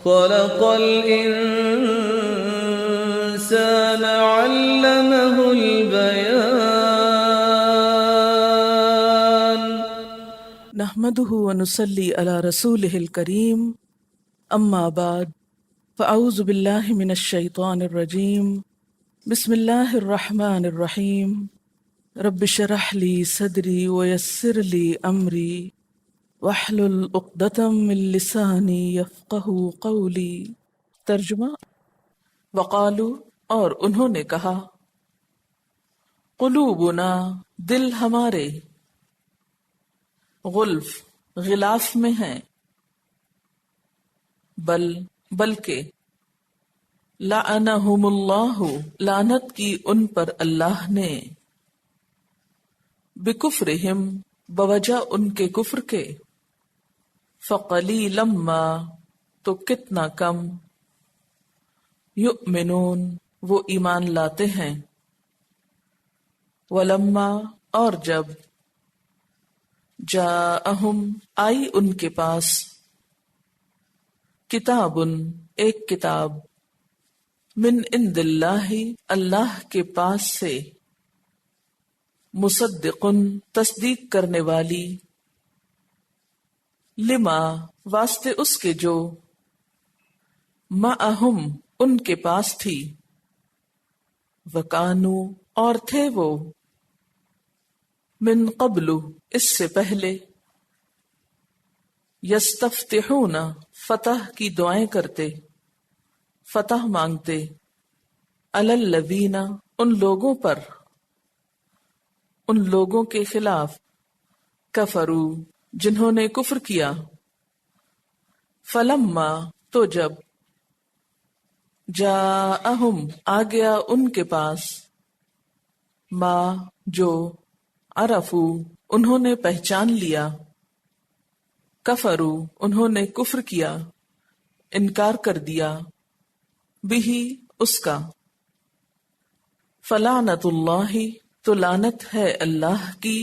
خلق الإنسان علمه البيان نحمده ونصلي على رسوله الكريم اما بعد فاعوذ بالله من الشيطان الرجيم بسم الله الرحمن الرحيم رب اشرح لي صدري ويسر لي امري واحلل عقدة من لساني يفقهوا قولي۔ ترجمہ، وقالو، اور انہوں نے کہا، قلوبنا، دل ہمارے، غلف، غلاف میں ہیں، بلکہ لعنہم اللہ، لعنت کی ان پر اللہ نے، بکفرہم، بوجہ ان کے کفر کے، فقلیلا ما، تو کتنا کم، یؤمنون، وہ ایمان لاتے ہیں، ولما، اور جب، جاءہم، آئی ان کے پاس، کتاب، ایک کتاب، من عند اللہ، اللہ کے پاس سے، مصدق، تصدیق کرنے والی، لما، واسطے اس کے جو، معہم، ان کے پاس تھی، وکانو، اور تھے وہ، من قبل، اس سے پہلے، یستفتحون، فتح کی دعائیں کرتے، فتح مانگتے، علی الذین، ان لوگوں پر، ان لوگوں کے خلاف، کفروا، جنہوں نے کفر کیا، فلما، تو جب، جاءہم، آ گیا ان کے پاس، ما، جو، عرفو، انہوں نے پہچان لیا، کفروا، انہوں نے کفر کیا، انکار کر دیا، بہی، اس کا، فلعنت اللہ، تو لعنت ہے اللہ کی،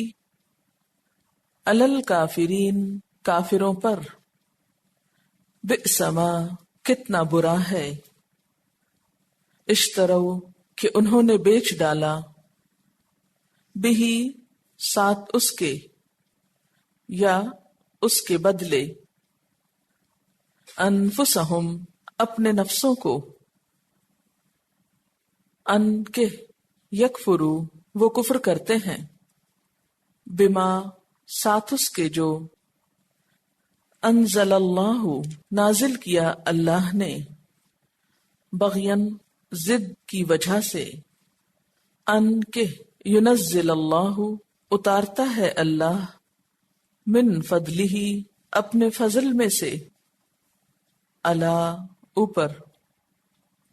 علی الکافرین، کافروں پر، بئس ما، کتنا برا ہے، اشتروا، کہ انہوں نے بیچ ڈالا، بہی، ساتھ اس کے، یا اس کے بدلے، انفسہم، اپنے نفسوں کو، ان کے، یکفروا، وہ کفر کرتے ہیں، بما، ساتھ اس کے جو، انزل اللہ، نازل کیا اللہ نے، بغین، ضد کی وجہ سے، ان کے، ینزل اللہ، اتارتا ہے اللہ، من فضلہ، اپنے فضل میں سے، علی، اوپر،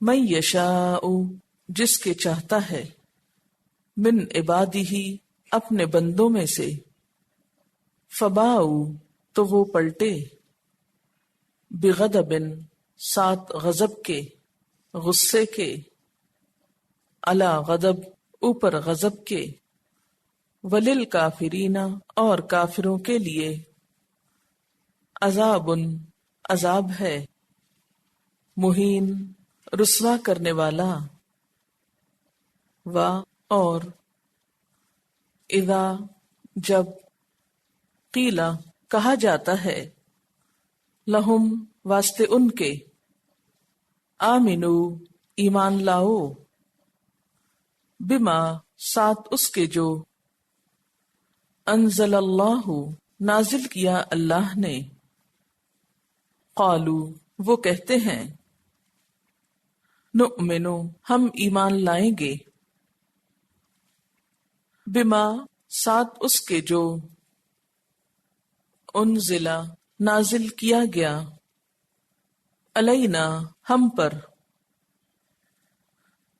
من یشاء، جس کے چاہتا ہے، من عبادہ، اپنے بندوں میں سے، فباؤ، تو وہ پلٹے، بغضب، ساتھ غضب کے، غصے کے، علی غضب، اوپر غضب کے، وللکافرین، اور کافروں کے لیے، عذاب، عذاب ہے، مہین، رسوا کرنے والا، و، اور، اذا، جب، قیلا، کہا جاتا ہے، لہم، واسطے ان کے، آمنو، ایمان لاؤ، بما، ساتھ اس کے جو، انزل اللہ، نازل کیا اللہ نے، قالو، وہ کہتے ہیں، نؤمنو، ہم ایمان لائیں گے، بما، ساتھ اس کے جو، انزل، نازل کیا گیا، علینا، ہم پر،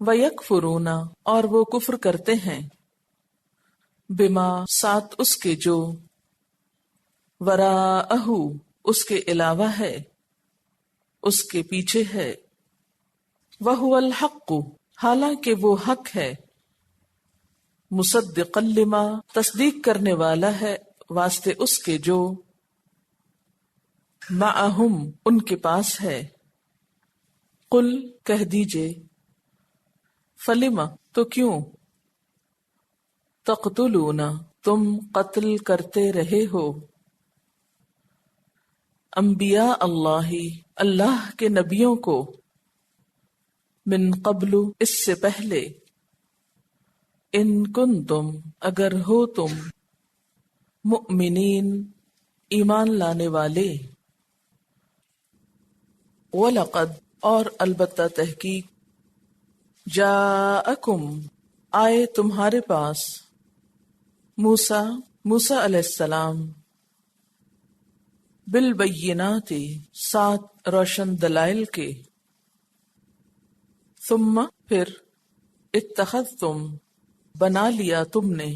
ویکفرون، اور وہ کفر کرتے ہیں، بما، ساتھ اس کے جو، وراءہ، اس کے علاوہ ہے، اس کے پیچھے ہے، وَهُوَ الْحَقُّ، حالانکہ وہ حق ہے، مصدقا لما، تصدیق کرنے والا ہے واسطے اس کے جو، معہم، ان کے پاس ہے، قل کہہ دیجئے، فلم تو کیوں، تقتلون تم قتل کرتے رہے ہو، انبیاء اللہ اللہ کے نبیوں کو، من قبل اس سے پہلے، ان کنتم اگر ہو تم، مؤمنین ایمان لانے والے، وَلَقَدْ اور البتہ تحقیق، جاءکم آئے تمہارے پاس، موسیٰ علیہ السلام، بالبینات سات روشن دلائل کے، ثم پھر اتخذتم بنا لیا تم نے،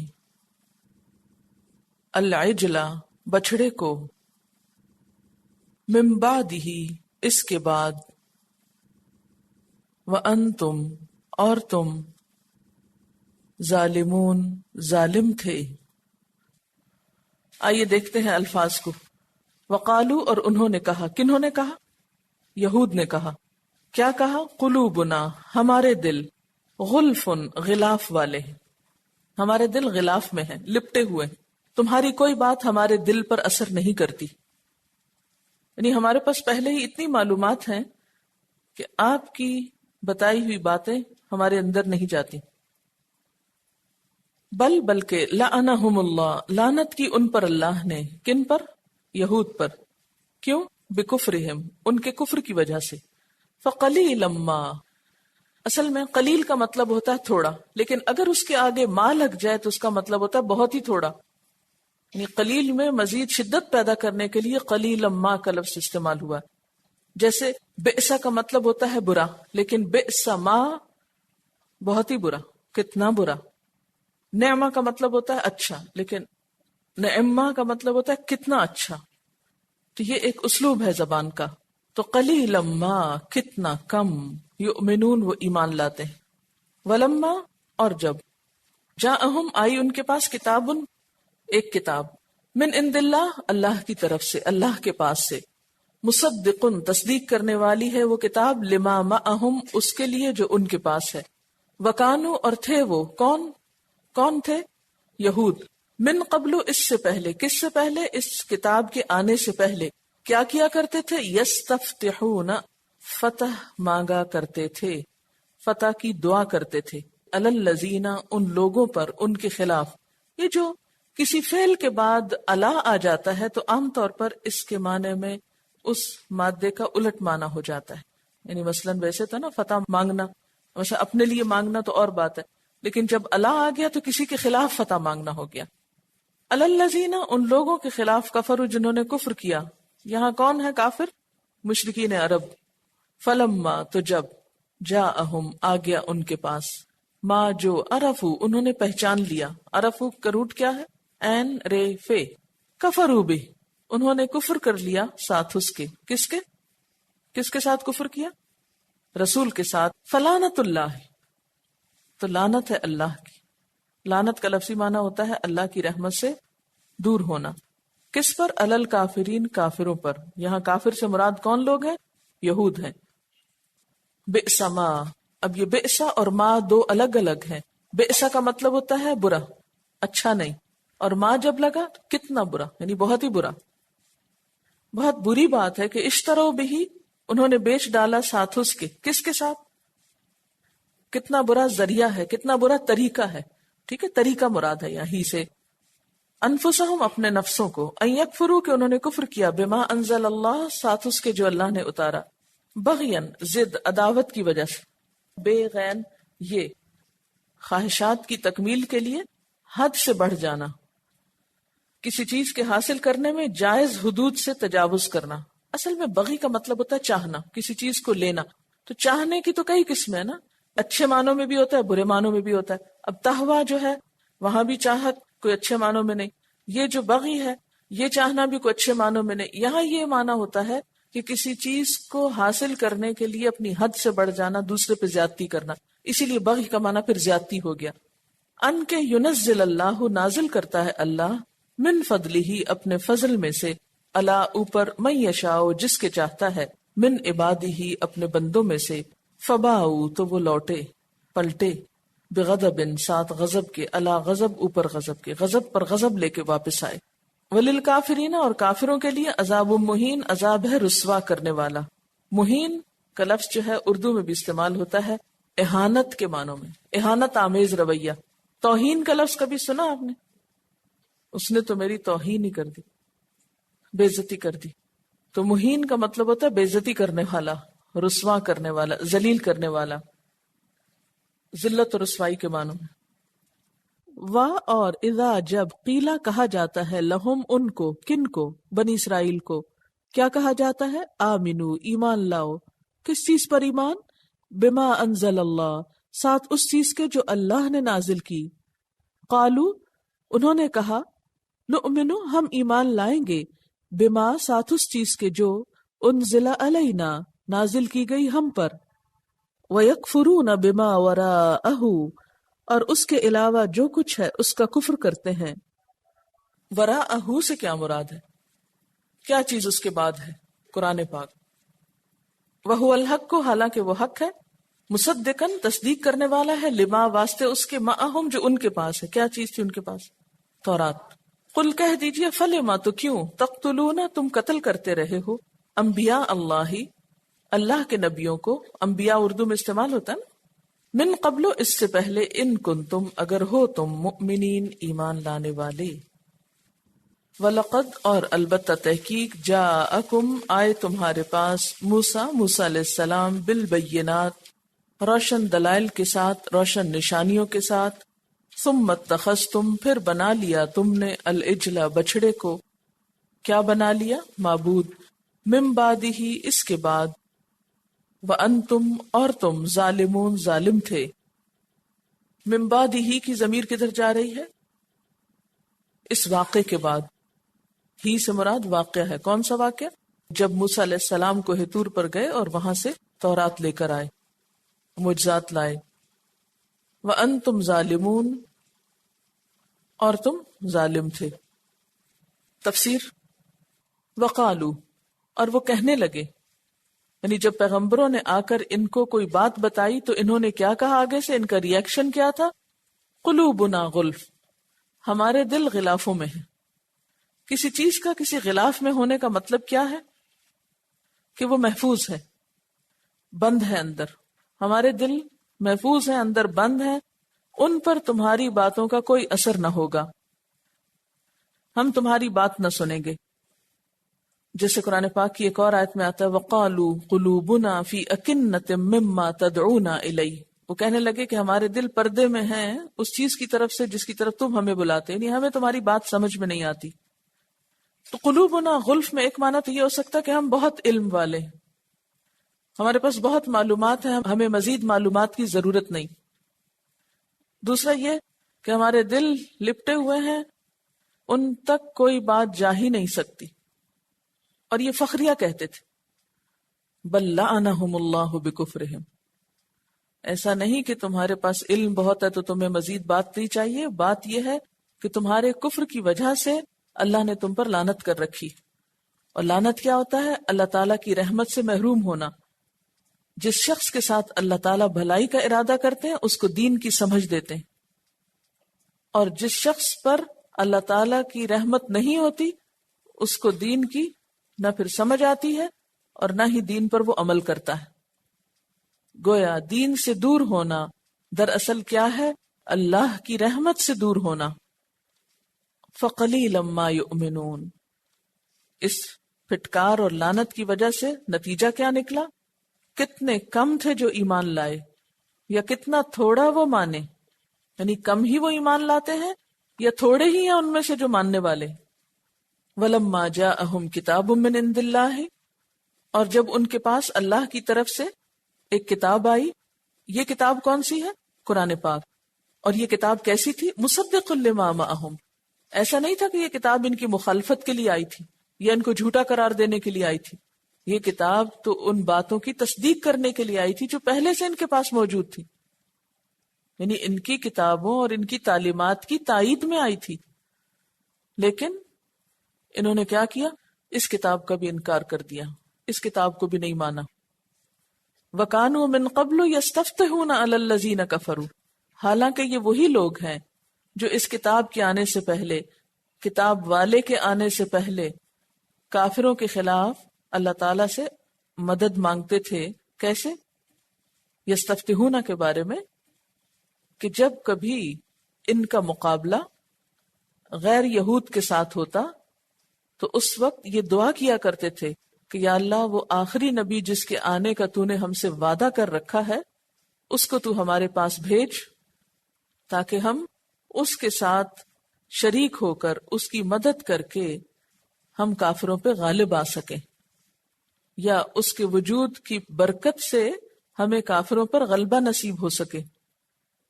العجل بچھڑے کو، من بعدہ اس کے بعد، وانتم اور تم، ظالمون ظالم تھے۔ آئیے دیکھتے ہیں الفاظ کو۔ وقالو اور انہوں نے کہا، کنہوں نے کہا؟ یہود نے کہا۔ کیا کہا؟ قلوبنا ہمارے دل، غلفن غلاف والے ہیں، ہمارے دل غلاف میں ہیں، لپٹے ہوئے ہیں، تمہاری کوئی بات ہمارے دل پر اثر نہیں کرتی۔ یعنی ہمارے پاس پہلے ہی اتنی معلومات ہیں کہ آپ کی بتائی ہوئی باتیں ہمارے اندر نہیں جاتی۔ بلکہ لعنہم اللہ لعنت کی ان پر اللہ نے، کن پر؟ یہود پر۔ کیوں؟ بکفرہم ان کے کفر کی وجہ سے۔ فقلیلا ما اصل میں قلیل کا مطلب ہوتا ہے تھوڑا، لیکن اگر اس کے آگے ما لگ جائے تو اس کا مطلب ہوتا ہے بہت ہی تھوڑا، یعنی قلیل میں مزید شدت پیدا کرنے کے لیے قلیلا ما کا لفظ استعمال ہوا۔ جیسے بئس کا مطلب ہوتا ہے برا، لیکن بئس ما بہت ہی برا، کتنا برا۔ نعمہ کا مطلب ہوتا ہے اچھا، لیکن نعمہ کا مطلب ہوتا ہے کتنا اچھا۔ تو یہ ایک اسلوب ہے زبان کا۔ تو قلیلا ما کتنا کم، یؤمنون وہ ایمان لاتے ہیں۔ ولما اور جب، جاءہم آئی ان کے پاس، کتابن ایک کتاب، من عند اللہ اللہ کی طرف سے، اللہ کے پاس سے، مصدقن تصدیق کرنے والی ہے وہ کتاب، لما معہم اس کے لیے جو ان کے پاس ہے، وکانو اور تھے وہ، کون تھے؟ یہود، من قبل اس سے پہلے، کس سے پہلے؟ اس کتاب کے آنے سے پہلے کیا کیا کرتے تھے؟ یستفتحون فتح مانگا کرتے تھے، فتح کی دعا کرتے تھے، علی الذین ان لوگوں پر، ان کے خلاف۔ یہ جو کسی فعل کے بعد الا آ جاتا ہے تو عام طور پر اس کے معنی میں اس مادے کا الٹ معنی ہو جاتا ہے۔ یعنی مثلا ویسے تھا نا فتح مانگنا، ویسے اپنے لیے مانگنا تو اور بات ہے، لیکن جب الا آ گیا تو کسی کے خلاف فتح مانگنا ہو گیا۔ علی الذین ان لوگوں کے خلاف، کفروا جنہوں نے کفر کیا۔ یہاں کون ہے کافر؟ مشرکین عرب۔ فلما تو جب، جاءہم آ گیا ان کے پاس، ما جو عرفو انہوں نے پہچان لیا۔ عرفو کا روٹ کیا ہے؟ این رے فے، کفروا بہ انہوں نے کفر کر لیا ساتھ اس کے۔ کس کے ساتھ کفر کیا؟ رسول کے ساتھ۔ فلعنت اللہ تو لعنت ہے اللہ کی۔ لعنت کا لفظی معنی ہوتا ہے اللہ کی رحمت سے دور ہونا۔ کس پر؟ علی الکافرین کافروں پر۔ یہاں کافر سے مراد کون لوگ ہیں؟ یہود ہیں۔ بئس ما، اب یہ بئس اور ما دو الگ الگ ہیں۔ بئس کا مطلب ہوتا ہے برا، اچھا نہیں، اور ما جب لگا تو کتنا برا، یعنی بہت ہی برا، بہت بری بات ہے کہ اشتروا بہ انہوں نے بیچ ڈالا ساتھ اس کے۔ کس کے ساتھ؟ کتنا برا ذریعہ ہے، کتنا برا طریقہ ہے۔ ٹھیک ہے، طریقہ مراد ہے یہی سے۔ انفسہم اپنے نفسوں کو، ان یکفروا کہ انہوں نے کفر کیا، بما انزل اللہ ساتھ اس کے جو اللہ نے اتارا، بغین ضد عداوت کی وجہ سے، بے غین یہ خواہشات کی تکمیل کے لیے حد سے بڑھ جانا، کسی چیز کے حاصل کرنے میں جائز حدود سے تجاوز کرنا۔ اصل میں بغی کا مطلب ہوتا ہے چاہنا، کسی چیز کو لینا۔ تو چاہنے کی تو کئی قسمیں ہیں نا، اچھے معنوں میں بھی ہوتا ہے، برے معنوں میں بھی ہوتا ہے۔ اب تہوا جو ہے وہاں بھی چاہت کوئی اچھے معنوں میں نہیں، یہ جو بغی ہے یہ چاہنا بھی کوئی اچھے معنوں میں نہیں۔ یہاں یہ معنی ہوتا ہے کہ کسی چیز کو حاصل کرنے کے لیے اپنی حد سے بڑھ جانا، دوسرے پہ زیادتی کرنا، اسی لیے بغی کا معنی پھر زیادتی ہو گیا۔ ان کے ینزل اللہ نازل کرتا ہے اللہ، من فضلہ اپنے فضل میں سے، اللہ اوپر، من یشاء جس کے چاہتا ہے، من عبادی اپنے بندوں میں سے، فباؤ تو وہ لوٹے پلٹے، بغضب ساتھ غضب کے، الا غضب اوپر غضب کے، غضب پر غضب لے کے واپس آئے، وللکافرین اور کافروں کے لیے عذاب مہین، عذاب ہے رسوا کرنے والا۔ مہین کا لفظ جو ہے اردو میں بھی استعمال ہوتا ہے اہانت کے معنوں میں، اہانت آمیز رویہ۔ توہین کا لفظ کبھی سنا آپ نے؟ اس نے تو میری توہین ہی کر دی، بے عزتی کر دی۔ تو مہین کا مطلب ہوتا ہے بے عزتی کرنے والا، رسوا کرنے والا، ذلیل کرنے والا، ذلت اور رسوائی کے معنوں میں۔ اور اذا جب قیلا کہا جاتا ہے لہم ان کو، کن کو؟ بنی اسرائیل کو۔ کیا کہا جاتا ہے؟ آمنو ایمان لاؤ، کس چیز پر ایمان؟ بما انزل اللہ، ساتھ اس چیز کے جو اللہ نے نازل کی۔ قالو انہوں نے کہا، نؤمنو ہم ایمان لائیں گے، بما ساتھ اس چیز کے جو انزل علینا نازل کی گئی ہم پر، ویکفرون بما وراءہ اور اس کے علاوہ جو کچھ ہے اس کا کفر کرتے ہیں۔ وراءہ سے کیا مراد ہے؟ کیا چیز اس کے بعد ہے؟ قرآن پاک۔ وہو الحق کو، حالانکہ وہ حق ہے، مصدقاً تصدیق کرنے والا ہے، لما واسطے اس کے، معہم جو ان کے پاس ہے۔ کیا چیز تھی ان کے پاس؟ تورات۔ قل کہہ دیجئے، فلما تو کیوں، تقتلون تم قتل کرتے رہے ہو، انبیاء اللہ اللہ کے نبیوں کو، انبیاء اردو میں استعمال ہوتا ہے نا، من قبل اس سے پہلے، ان کنتم اگر ہو تم، مؤمنین ایمان لانے والے، وَلَقَدْ اور البتہ تحقیق، جاءکم آئے تمہارے پاس، موسیٰ علیہ السلام، بالبینات روشن دلائل کے ساتھ، روشن نشانیوں کے ساتھ، ثم اتخذتم پھر بنا لیا تم نے، العجل بچڑے کو، کیا بنا لیا؟ معبود، من بعدہ اس کے بعد، وَأَنْتُمْ اور تم، ظالمون ظالم تھے۔ من بعدہ کی ضمیر کدھر جا رہی ہے؟ اس واقعے کے بعد، ہی سے مراد واقعہ ہے۔ کون سا واقعہ؟ جب موسیٰ علیہ السلام کو ہتور پر گئے اور وہاں سے تورات لے کر آئے، معجزات لائے۔ وَأَنْتُمْ ظَالِمُونَ اور تم ظالم تھے۔ تفسیر، وقالو اور وہ کہنے لگے، یعنی جب پیغمبروں نے آ کر ان کو کوئی بات بتائی تو انہوں نے کیا کہا؟ آگے سے ان کا ریئیکشن کیا تھا؟ قلوبنا غلف، ہمارے دل غلافوں میں ہیں۔ کسی چیز کا کسی غلاف میں ہونے کا مطلب کیا ہے؟ کہ وہ محفوظ ہے، بند ہے اندر۔ ہمارے دل محفوظ ہیں، اندر بند ہیں، ان پر تمہاری باتوں کا کوئی اثر نہ ہوگا، ہم تمہاری بات نہ سنیں گے۔ جیسے قرآن پاک کی ایک اور آیت میں آتا ہے، وَقَالُوا قُلُوبُنَا فِي أَكِنَّةٍ مِّمَّا تَدْعُونَا إِلَيْهِ، وہ کہنے لگے کہ ہمارے دل پردے میں ہیں اس چیز کی طرف سے جس کی طرف تم ہمیں بلاتے، یعنی ہمیں تمہاری بات سمجھ میں نہیں آتی۔ تو قلوبنا غلف میں ایک معنی تو یہ ہو سکتا ہے کہ ہم بہت علم والے ہیں، ہمارے پاس بہت معلومات ہیں، ہمیں مزید معلومات کی ضرورت نہیں۔ دوسرا یہ کہ ہمارے دل لپٹے ہوئے ہیں، ان تک کوئی بات جا ہی نہیں سکتی۔ اور یہ فخریہ کہتے تھے، بل لعنہم اللہ بکفرہم، ایسا نہیں کہ تمہارے پاس علم بہت ہے تو تمہیں مزید بات نہیں چاہیے، بات یہ ہے کہ تمہارے کفر کی وجہ سے اللہ نے تم پر لعنت کر رکھی۔ اور لعنت کیا ہوتا ہے؟ اللہ تعالیٰ کی رحمت سے محروم ہونا۔ جس شخص کے ساتھ اللہ تعالیٰ بھلائی کا ارادہ کرتے ہیں اس کو دین کی سمجھ دیتے ہیں، اور جس شخص پر اللہ تعالیٰ کی رحمت نہیں ہوتی اس کو دین کی نہ پھر سمجھ آتی ہے اور نہ ہی دین پر وہ عمل کرتا ہے۔ گویا دین سے دور ہونا دراصل کیا ہے؟ اللہ کی رحمت سے دور ہونا۔ فَقَلِيلًا مَا يُؤْمِنُونَ، اس پھٹکار اور لعنت کی وجہ سے نتیجہ کیا نکلا؟ کتنے کم تھے جو ایمان لائے، یا کتنا تھوڑا وہ مانے، یعنی کم ہی وہ ایمان لاتے ہیں یا تھوڑے ہی ہیں ان میں سے جو ماننے والے۔ وَلَمَّا جَاءَهُمْ كِتَابٌ مِّنْ عِندِ اللَّهِ، اور جب ان کے پاس اللہ کی طرف سے ایک کتاب آئی، یہ کتاب کون سی ہے؟ قرآن پاک۔ اور یہ کتاب کیسی تھی؟ مصدق لما معہم، ایسا نہیں تھا کہ یہ کتاب ان کی مخالفت کے لیے آئی تھی یا ان کو جھوٹا قرار دینے کے لیے آئی تھی، یہ کتاب تو ان باتوں کی تصدیق کرنے کے لیے آئی تھی جو پہلے سے ان کے پاس موجود تھی، یعنی ان کی کتابوں اور ان کی تعلیمات کی تائید میں آئی تھی۔ لیکن انہوں نے کیا کیا؟ اس کتاب کا بھی انکار کر دیا، اس کتاب کو بھی نہیں مانا. وَكَانُوا مِن قَبْلُ يَسْتَفْتِحُونَ عَلَى الَّذِينَ كَفَرُوا، حالانکہ یہ وہی لوگ ہیں جو اس کتاب کے آنے سے پہلے، کتاب والے کے آنے سے پہلے کافروں کے خلاف اللہ تعالی سے مدد مانگتے تھے. کیسے؟ یستفتحون کے بارے میں کہ جب کبھی ان کا مقابلہ غیر یہود کے ساتھ ہوتا تو اس وقت یہ دعا کیا کرتے تھے کہ یا اللہ وہ آخری نبی جس کے آنے کا تو نے ہم سے وعدہ کر رکھا ہے اس کو تو ہمارے پاس بھیج تاکہ ہم اس کے ساتھ شریک ہو کر اس کی مدد کر کے ہم کافروں پہ غالب آ سکیں، یا اس کے وجود کی برکت سے ہمیں کافروں پر غلبہ نصیب ہو سکے.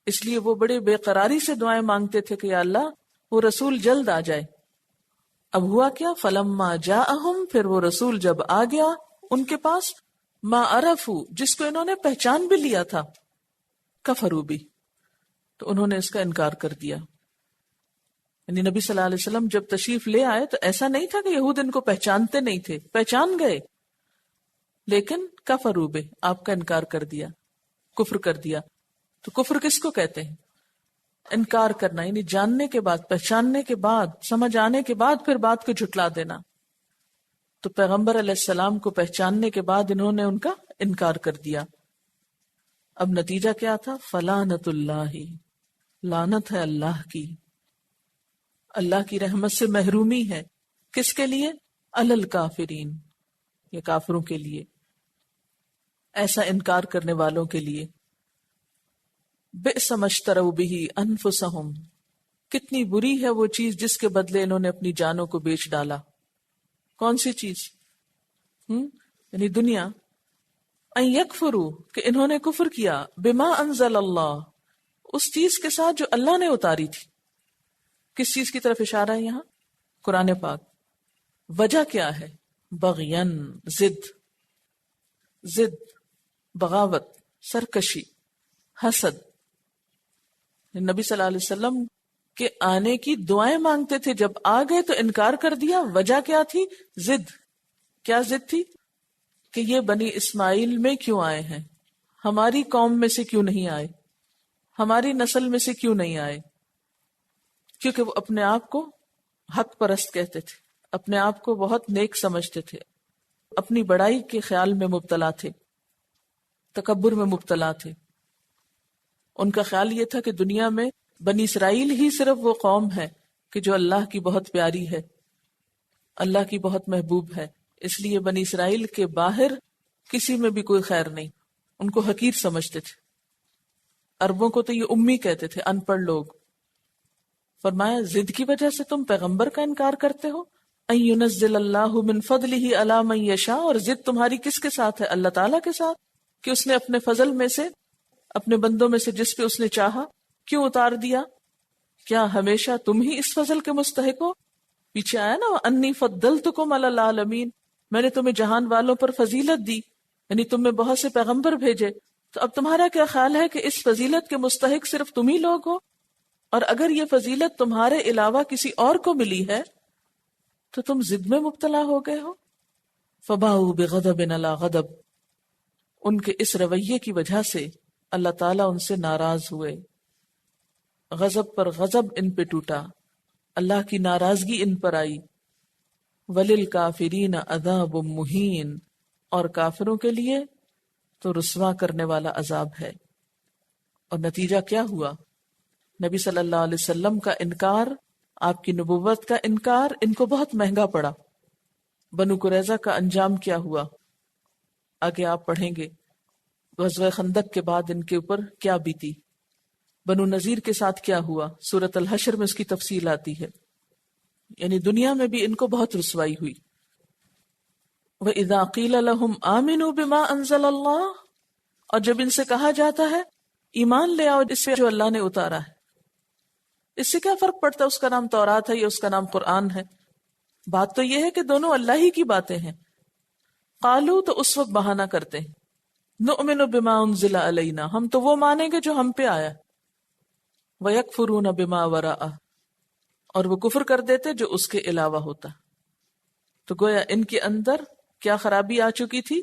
اس لیے وہ بڑے بے قراری سے دعائیں مانگتے تھے کہ یا اللہ وہ رسول جلد آ جائے. اب ہوا کیا؟ فلما جاءہم، پھر وہ رسول جب آ گیا ان کے پاس، ما عرفوا، جس کو انہوں نے پہچان بھی لیا تھا، کفروا بھی، تو انہوں نے اس کا انکار کر دیا. یعنی نبی صلی اللہ علیہ وسلم جب تشریف لے آئے تو ایسا نہیں تھا کہ یہود ان کو پہچانتے نہیں تھے، پہچان گئے، لیکن کفروا بہ، آپ کا انکار کر دیا، کفر کر دیا. تو کفر کس کو کہتے ہیں؟ انکار کرنا، یعنی جاننے کے بعد، پہچاننے کے بعد، سمجھ آنے کے بعد پھر بات کو جھٹلا دینا. تو پیغمبر علیہ السلام کو پہچاننے کے بعد انہوں نے ان کا انکار کر دیا. اب نتیجہ کیا تھا؟ فلعنت اللہ، لعنت ہے اللہ کی، اللہ کی رحمت سے محرومی ہے. کس کے لیے؟ علی الکافرین، یہ کافروں کے لیے، ایسا انکار کرنے والوں کے لیے. بئس ما اشتروا بہ انفسہم، کتنی بری ہے وہ چیز جس کے بدلے انہوں نے اپنی جانوں کو بیچ ڈالا. کون سی چیز؟ یعنی دنیا. ان یکفروا، کہ انہوں نے کفر کیا، بما انزل اللہ، اس چیز کے ساتھ جو اللہ نے اتاری تھی. کس چیز کی طرف اشارہ ہے یہاں؟ قرآن پاک. وجہ کیا ہے؟ بغین، ضد، بغاوت، سرکشی، حسد. نبی صلی اللہ علیہ وسلم کے آنے کی دعائیں مانگتے تھے، جب آ گئے تو انکار کر دیا. وجہ کیا تھی؟ ضد. کیا ضد تھی؟ کہ یہ بنی اسماعیل میں کیوں آئے ہیں، ہماری قوم میں سے کیوں نہیں آئے، ہماری نسل میں سے کیوں نہیں آئے. کیونکہ وہ اپنے آپ کو حق پرست کہتے تھے، اپنے آپ کو بہت نیک سمجھتے تھے، اپنی بڑائی کے خیال میں مبتلا تھے، تکبر میں مبتلا تھے. ان کا خیال یہ تھا کہ دنیا میں بنی اسرائیل ہی صرف وہ قوم ہے کہ جو اللہ کی بہت پیاری ہے، اللہ کی بہت محبوب ہے، اس لیے بنی اسرائیل کے باہر کسی میں بھی کوئی خیر نہیں. ان کو حقیر سمجھتے تھے. عربوں کو تو یہ امی کہتے تھے، ان پڑھ لوگ. فرمایا ضد کی وجہ سے تم پیغمبر کا انکار کرتے ہو. ان ينزل اللہ من فضلہ علی من یشاء، اور ضد تمہاری کس کے ساتھ ہے؟ اللہ تعالیٰ کے ساتھ، کہ اس نے اپنے فضل میں سے، اپنے بندوں میں سے جس پہ اس نے چاہا کیوں اتار دیا. کیا ہمیشہ تم ہی اس فضل کے مستحق ہو؟ پیچھے آیا نا انی فضلتکم علی العالمین، میں نے تمہیں جہان والوں پر فضیلت دی، یعنی تم میں بہت سے پیغمبر بھیجے. تو اب تمہارا کیا خیال ہے کہ اس فضیلت کے مستحق صرف تم ہی لوگ ہو؟ اور اگر یہ فضیلت تمہارے علاوہ کسی اور کو ملی ہے تو تم ضد میں مبتلا ہو گئے ہو. فباؤوا بغضب علی غضب، ان کے اس رویے کی وجہ سے اللہ تعالیٰ ان سے ناراض ہوئے، غضب پر غضب ان پہ ٹوٹا، اللہ کی ناراضگی ان پر آئی. وَلِلْكَافِرِينَ عَذَابٌ مُهِينٌ، اور کافروں کے لیے تو رسوا کرنے والا عذاب ہے. اور نتیجہ کیا ہوا؟ نبی صلی اللہ علیہ وسلم کا انکار، آپ کی نبوت کا انکار ان کو بہت مہنگا پڑا. بنو قریظہ کا انجام کیا ہوا آگے آپ پڑھیں گے. غزوہ خندق کے بعد ان کے اوپر کیا بیتی، بنو نذیر کے ساتھ کیا ہوا، سورۃ الحشر میں اس کی تفصیل آتی ہے. یعنی دنیا میں بھی ان کو بہت رسوائی ہوئی. وَإِذَا قِيلَ لَهُمْ آمِنُوا بِمَا أَنزَلَ اللَّهُ، اور جب ان سے کہا جاتا ہے ایمان لے آؤ اس سے جو اللہ نے اتارا ہے. اس سے کیا فرق پڑتا ہے اس کا نام تورات ہے یا اس کا نام قرآن ہے؟ بات تو یہ ہے کہ دونوں اللہ ہی کی باتیں ہیں. قالو، تو اس وقت بہانہ کرتے ہیں، نؤمن بما انزل علینا، ہم تو وہ مانیں گے جو ہم پہ آیا. وَيَكْفُرُونَ بِمَا وَرَاءَهُ، اور وہ کفر کر دیتے جو اس کے علاوہ ہوتا. تو گویا ان کے اندر کیا خرابی آ چکی تھی؟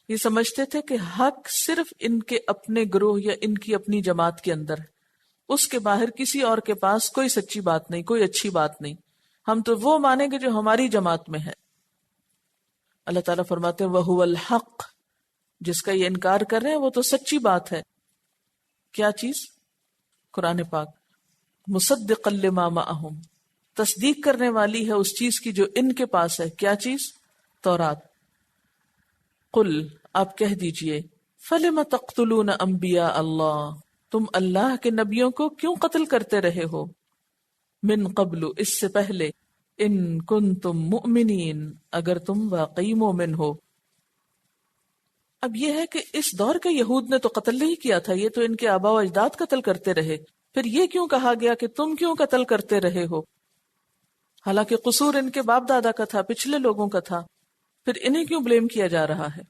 یہ سمجھتے تھے کہ حق صرف ان کے اپنے گروہ یا ان کی اپنی جماعت کے اندر ہے، اس کے باہر کسی اور کے پاس کوئی سچی بات نہیں، کوئی اچھی بات نہیں، ہم تو وہ مانیں گے جو ہماری جماعت میں ہے۔ اللہ تعالیٰ فرماتے ہیں وَهُوَ الْحَقِّ، جس کا یہ انکار کر رہے ہیں وہ تو سچی بات ہے۔ کیا چیز؟ قرآن پاک، مصدقا لما معہم، تصدیق کرنے والی ہے اس چیز کی جو ان کے پاس ہے۔ کیا چیز؟ تورات۔ قل، آپ کہہ دیجئے، فَلِمَ تَقْتُلُونَ أَنْبِيَاءَ اللَّهِ، تم اللہ کے نبیوں کو کیوں قتل کرتے رہے ہو؟ من قبل، اس سے پہلے، ان کنتم مؤمنین، اگر تم واقعی مومن ہو۔ اب یہ ہے کہ اس دور کے یہود نے تو قتل نہیں کیا تھا، یہ تو ان کے آباء و اجداد قتل کرتے رہے، پھر یہ کیوں کہا گیا کہ تم کیوں قتل کرتے رہے ہو؟ حالانکہ قصور ان کے باپ دادا کا تھا، پچھلے لوگوں کا تھا، پھر انہیں کیوں بلیم کیا جا رہا ہے؟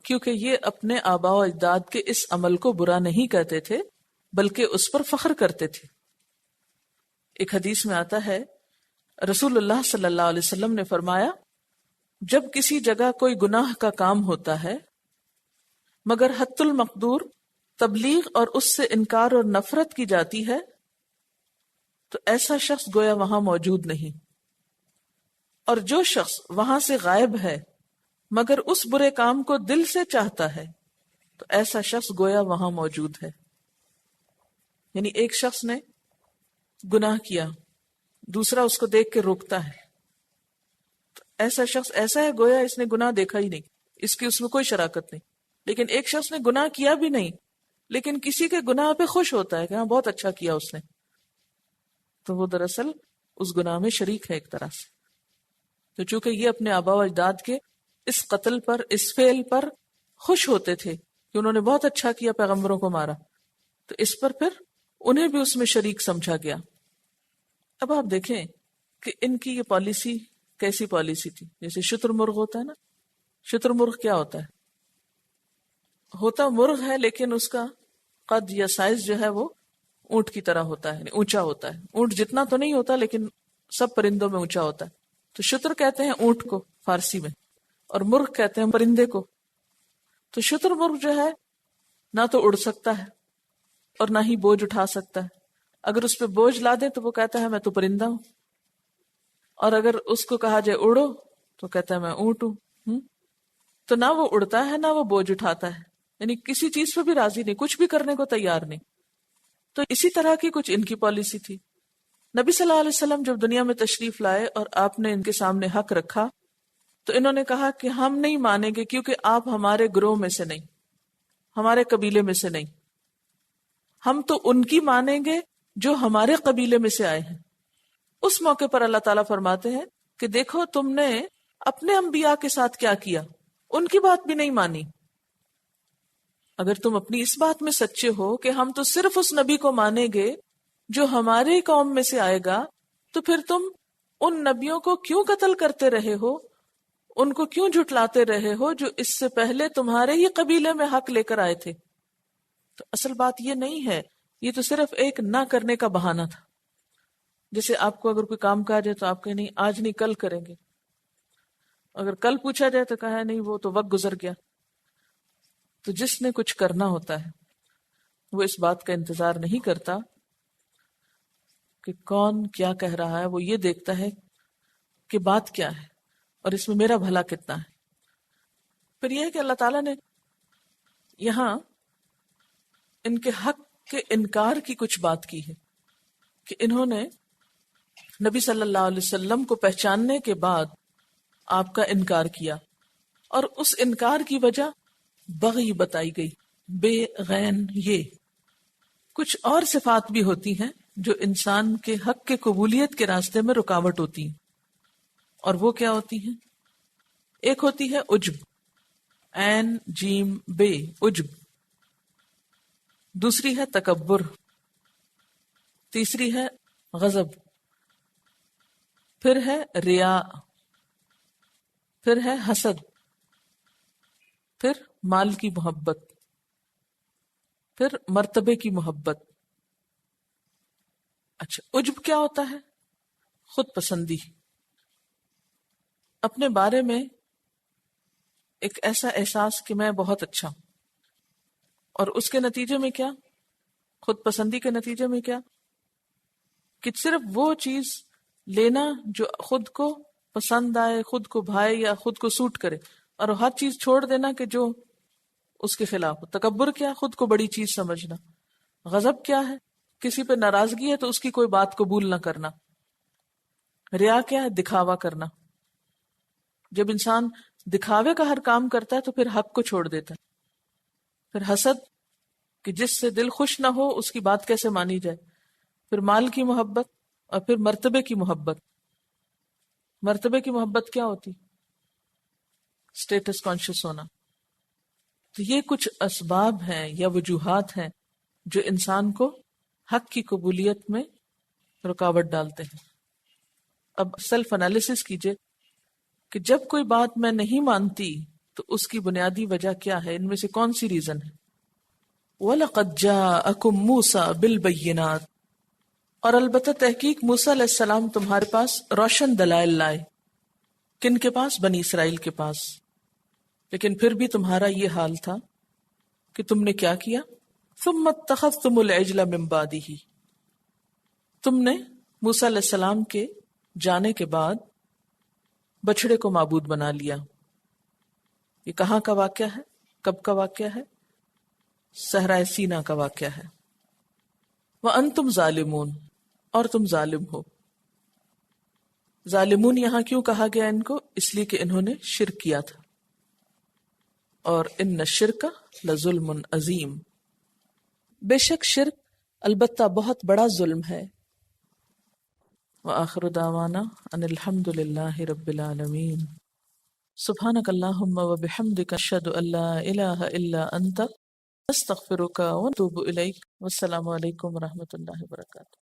کیونکہ یہ اپنے آباء و اجداد کے اس عمل کو برا نہیں کہتے تھے، بلکہ اس پر فخر کرتے تھے۔ ایک حدیث میں آتا ہے، رسول اللہ صلی اللہ علیہ وسلم نے فرمایا، جب کسی جگہ کوئی گناہ کا کام ہوتا ہے مگر حت المقدور تبلیغ اور اس سے انکار اور نفرت کی جاتی ہے تو ایسا شخص گویا وہاں موجود نہیں، اور جو شخص وہاں سے غائب ہے مگر اس برے کام کو دل سے چاہتا ہے تو ایسا شخص گویا وہاں موجود ہے۔ یعنی ایک شخص نے گناہ کیا، دوسرا اس کو دیکھ کے روکتا ہے، تو ایسا شخص ایسا ہے گویا اس نے گناہ دیکھا ہی نہیں، اس میں کوئی شراکت نہیں۔ لیکن ایک شخص نے گناہ کیا بھی نہیں لیکن کسی کے گناہ پہ خوش ہوتا ہے کہ ہاں بہت اچھا کیا اس نے، تو وہ دراصل اس گناہ میں شریک ہے ایک طرح سے۔ تو چونکہ یہ اپنے آباء و اجداد کے اس قتل پر، اس فعل پر خوش ہوتے تھے کہ انہوں نے بہت اچھا کیا، پیغمبروں کو مارا، تو اس پر پھر انہیں بھی اس میں شریک سمجھا گیا۔ اب آپ دیکھیں کہ ان کی یہ پالیسی کیسی پالیسی تھی۔ جیسے شتر مرغ ہوتا ہے نا، شتر مرغ کیا ہوتا ہے؟ ہوتا مرغ ہے لیکن اس کا قد یا سائز جو ہے وہ اونٹ کی طرح ہوتا ہے، یعنی اونچا ہوتا ہے۔ اونٹ جتنا تو نہیں ہوتا لیکن سب پرندوں میں اونچا ہوتا ہے۔ تو شتر کہتے ہیں اونٹ کو فارسی میں، اور مرغ کہتے ہیں پرندے کو۔ تو شتر مرغ جو ہے نہ تو اڑ سکتا ہے اور نہ ہی بوجھ اٹھا سکتا ہے۔ اگر اس پہ بوجھ لا دے تو وہ کہتا ہے میں تو پرندہ ہوں، اور اگر اس کو کہا جائے اڑو تو کہتا ہے میں اونٹ ہوں۔ تو نہ وہ اڑتا ہے نہ وہ بوجھ اٹھاتا ہے، یعنی کسی چیز پہ بھی راضی نہیں، کچھ بھی کرنے کو تیار نہیں۔ تو اسی طرح کی کچھ ان کی پالیسی تھی۔ نبی صلی اللہ علیہ وسلم جب دنیا میں تشریف لائے اور آپ نے ان کے سامنے حق رکھا تو انہوں نے کہا کہ ہم نہیں مانیں گے کیونکہ آپ ہمارے گروہ میں سے نہیں، ہمارے قبیلے میں سے نہیں، ہم تو ان کی مانیں گے جو ہمارے قبیلے میں سے آئے ہیں۔ اس موقع پر اللہ تعالیٰ فرماتے ہیں کہ دیکھو تم نے اپنے انبیاء کے ساتھ کیا کیا، ان کی بات بھی نہیں مانی۔ اگر تم اپنی اس بات میں سچے ہو کہ ہم تو صرف اس نبی کو مانیں گے جو ہماری قوم میں سے آئے گا، تو پھر تم ان نبیوں کو کیوں قتل کرتے رہے ہو، ان کو کیوں جھٹلاتے رہے ہو جو اس سے پہلے تمہارے ہی قبیلے میں حق لے کر آئے تھے؟ تو اصل بات یہ نہیں ہے، یہ تو صرف ایک نہ کرنے کا بہانہ تھا۔ جیسے آپ کو اگر کوئی کام کہا جائے تو آپ کہیں نہیں آج نہیں کل کریں گے، اگر کل پوچھا جائے تو کہا نہیں وہ تو وقت گزر گیا۔ تو جس نے کچھ کرنا ہوتا ہے وہ اس بات کا انتظار نہیں کرتا کہ کون کیا کہہ رہا ہے، وہ یہ دیکھتا ہے کہ بات کیا ہے اور اس میں میرا بھلا کتنا ہے۔ پھر یہ ہے کہ اللہ تعالیٰ نے یہاں ان کے حق کے انکار کی کچھ بات کی ہے کہ انہوں نے نبی صلی اللہ علیہ وسلم کو پہچاننے کے بعد آپ کا انکار کیا، اور اس انکار کی وجہ بغی بتائی گئی، بے غین۔ یہ کچھ اور صفات بھی ہوتی ہیں جو انسان کے حق کے قبولیت کے راستے میں رکاوٹ ہوتی ہیں، اور وہ کیا ہوتی ہیں؟ ایک ہوتی ہے عجب، عین جیم بے، عجب۔ دوسری ہے تکبر، تیسری ہے غضب، پھر ہے ریا، پھر ہے حسد، پھر مال کی محبت، پھر مرتبے کی محبت۔ اچھا عجب کیا ہوتا ہے؟ خود پسندی۔ اپنے بارے میں ایک ایسا احساس کہ میں بہت اچھا ہوں، اور اس کے نتیجے میں کیا؟ خود پسندی کے نتیجے میں کیا؟ کہ صرف وہ چیز لینا جو خود کو پسند آئے، خود کو بھائے یا خود کو سوٹ کرے، اور ہر چیز چھوڑ دینا کہ جو اس کے خلاف ہو۔ تکبر کیا؟ خود کو بڑی چیز سمجھنا۔ غضب کیا ہے؟ کسی پہ ناراضگی ہے تو اس کی کوئی بات قبول نہ کرنا۔ ریا کیا ہے؟ دکھاوا کرنا۔ جب انسان دکھاوے کا ہر کام کرتا ہے تو پھر حق کو چھوڑ دیتا ہے۔ پھر حسد، کہ جس سے دل خوش نہ ہو اس کی بات کیسے مانی جائے۔ پھر مال کی محبت، اور پھر مرتبے کی محبت۔ مرتبے کی محبت کیا ہوتی؟ اسٹیٹس کانشیس ہونا۔ تو یہ کچھ اسباب ہیں یا وجوہات ہیں جو انسان کو حق کی قبولیت میں رکاوٹ ڈالتے ہیں۔ اب سیلف انالیسس کیجئے کہ جب کوئی بات میں نہیں مانتی تو اس کی بنیادی وجہ کیا ہے، ان میں سے کون سی ریزن ہے؟ وَلَقَدْ جَاءَكُمْ مُوسَىٰ بِالْبَيِّنَاتِ، اور البتہ تحقیق موسیٰ علیہ السلام تمہارے پاس روشن دلائل لائے۔ کن کے پاس؟ بنی اسرائیل کے پاس۔ لیکن پھر بھی تمہارا یہ حال تھا کہ تم نے کیا کیا؟ ثُمَّ اتَّخَذْتُمُ الْعِجْلَ مِن بَعْدِهِ، تم نے موسیٰ علیہ السلام کے جانے کے بعد بچڑے کو معبود بنا لیا۔ یہ کہاں کا واقعہ ہے؟ کب کا واقعہ ہے؟ صحرائے سینا کا واقعہ ہے۔ وَأَنْتُمْ ظَالِمُونَ، اور تم ظالم ہو۔ ظالمون یہاں کیوں کہا گیا ان کو؟ اس لیے کہ انہوں نے شرک کیا تھا، اور ان الشرک لظلم عظیم، بے شک شرک البتہ بہت بڑا ظلم ہے۔ وآخر دعوانا ان الحمد للہ رب العالمین۔ سبحانک اللہم وبحمدک اشہد ان لا الہ الا انت استغفرک واتوب الیک۔ والسلام علیکم ورحمۃ اللہ وبرکاتہ۔